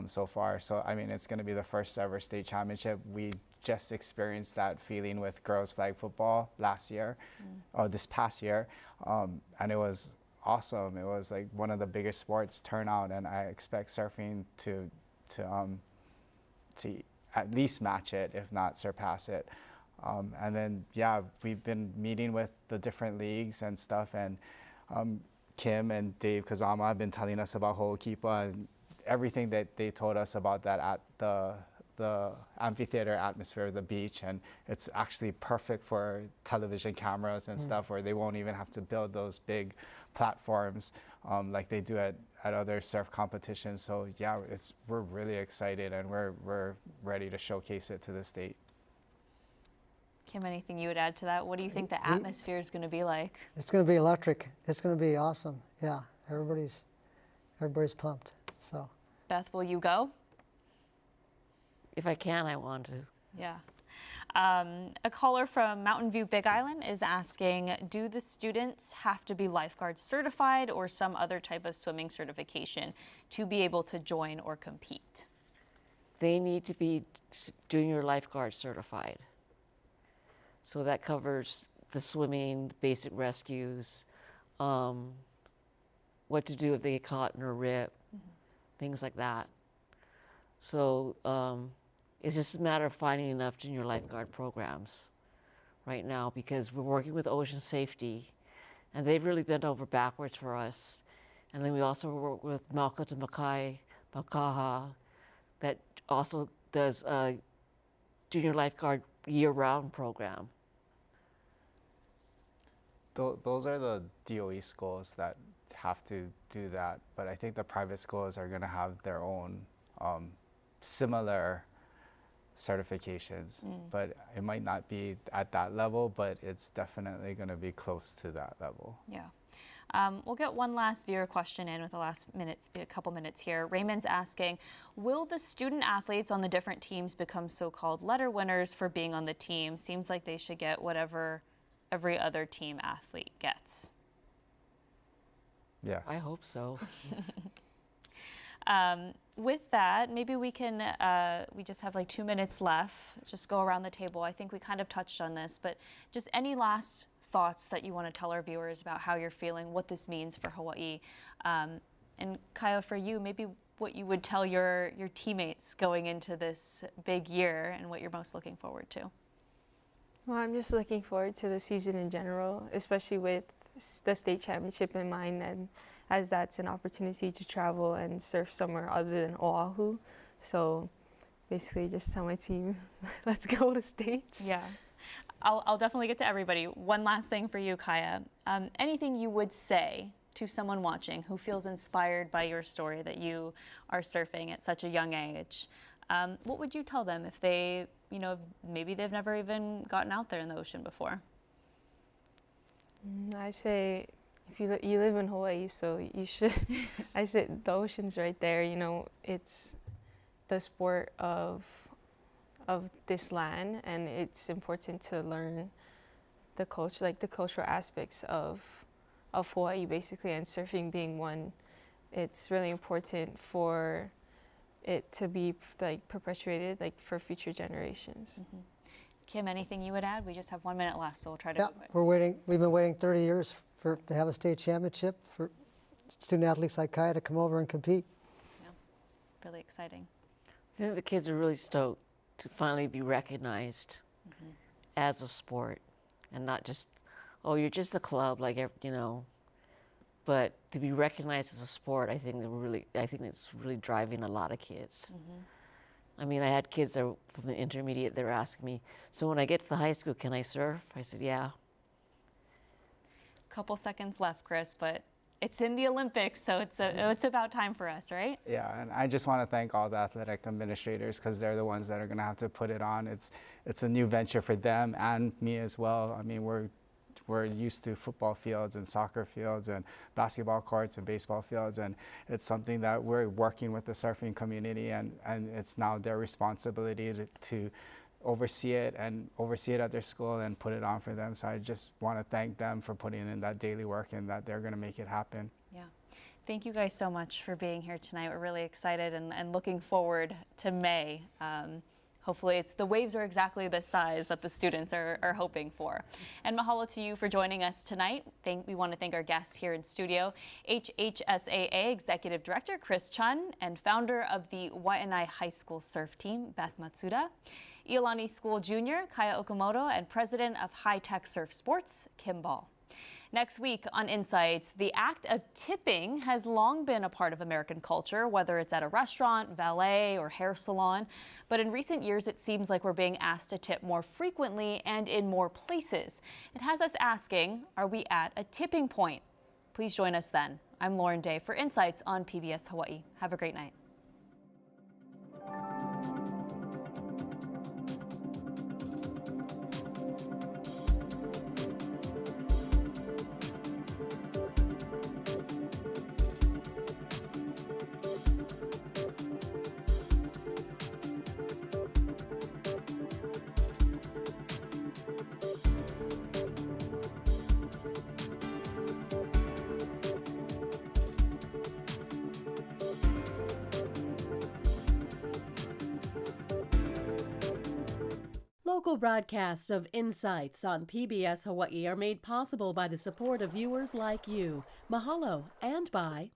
S7: so far. So I mean, it's going to be the first ever state championship. We just experienced that feeling with girls flag football last year, or this past year, and it was awesome. It was like one of the biggest sports turnout, and I expect surfing to at least match it, if not surpass it. And then, yeah, we've been meeting with the different leagues and stuff, and Kim and Dave Kazama have been telling us about Ho'okipa and everything that they told us about that at the amphitheater atmosphere of the beach, and it's actually perfect for television cameras and stuff, where they won't even have to build those big platforms like they do at other surf competitions. So yeah, we're really excited, and we're ready to showcase it to the state.
S3: Kim, anything you would add to that? What do you think the atmosphere is going to be like?
S4: It's going to be electric. It's going to be awesome. Yeah, everybody's pumped. So,
S3: Beth, will you go?
S5: If I can, I want to.
S3: Yeah. A caller from Mountain View, Big Island is asking, do the students have to be lifeguard certified or some other type of swimming certification to be able to join or compete?
S5: They need to be junior lifeguard certified. So that covers the swimming, basic rescues, what to do if they get caught in a rip, things like that. So it's just a matter of finding enough junior lifeguard programs right now, because we're working with Ocean Safety, and they've really bent over backwards for us. And then we also work with Mauka to Makai, Makaha, that also does a junior lifeguard year-round program.
S7: Those are the DOE schools that have to do that, but I think the private schools are going to have their own similar certifications, but it might not be at that level, but it's definitely going to be close to that level.
S3: Yeah. We'll get one last viewer question in with the last minute, a couple minutes here. Raymond's asking, will the student athletes on the different teams become so-called letter winners for being on the team? Seems like they should get whatever every other team athlete gets.
S7: Yes.
S5: I hope so.
S3: With that, maybe we can, we just have like 2 minutes left, just go around the table. I think we kind of touched on this, but just any last thoughts that you want to tell our viewers about how you're feeling, what this means for Hawaii. And Kaya, for you, maybe what you would tell your teammates going into this big year and what you're most looking forward to.
S6: Well, I'm just looking forward to the season in general, especially with the state championship in mind, and as that's an opportunity to travel and surf somewhere other than Oahu. So basically just tell my team, let's go to states.
S3: Yeah. I'll definitely get to everybody. One last thing for you, Kaya. Anything you would say to someone watching who feels inspired by your story that you are surfing at such a young age? What would you tell them if they, you know, maybe they've never even gotten out there in the ocean before?
S6: I say, if you live in Hawaii, so you should, I say the ocean's right there, you know, it's the sport of this land, and it's important to learn the culture, like the cultural aspects of Hawaii basically, and surfing being one. It's really important for it to be like perpetuated like for future generations.
S3: Kim, anything you would add? We just have 1 minute left, so we'll try to
S4: Yeah,
S3: do it.
S4: we're waiting. We've been waiting 30 years to have a state championship for student athletes like Kaya to come over and compete.
S3: Really exciting.
S5: I think the kids are really stoked to finally be recognized as a sport, and not just, oh, you're just a club, like, you know, but to be recognized as a sport. I think it's really driving a lot of kids. I mean, I had kids that were from the intermediate. They were asking me, so when I get to the high school, can I surf? I said, yeah.
S3: Couple seconds left, Chris, but it's in the Olympics, so it's about time for us, right?
S7: Yeah, and I just want to thank all the athletic administrators because they're the ones that are going to have to put it on. It's a new venture for them and me as well. I mean, we're used to football fields and soccer fields and basketball courts and baseball fields, and it's something that we're working with the surfing community, and it's now their responsibility to oversee it at their school and put it on for them. So I just want to thank them for putting in that daily work and that they're going to make it happen.
S3: Yeah. Thank you guys so much for being here tonight. We're really excited and looking forward to May. Hopefully the waves are exactly the size that the students are hoping for. And mahalo to you for joining us tonight. We want to thank our guests here in studio, HHSAA Executive Director Chris Chun and founder of the Waiʻanae High School Surf Team, Beth Matsuda, ʻIolani School Junior, Kaya Okimoto, and President of High Tech Surf Sports, Kim Ball. Next week on Insights, the act of tipping has long been a part of American culture, whether it's at a restaurant, valet, or hair salon. But in recent years, it seems like we're being asked to tip more frequently and in more places. It has us asking, are we at a tipping point? Please join us then. I'm Lauren Day for Insights on PBS Hawaiʻi. Have a great night.
S2: Local broadcasts of Insights on PBS Hawaiʻi are made possible by the support of viewers like you. Mahalo, and by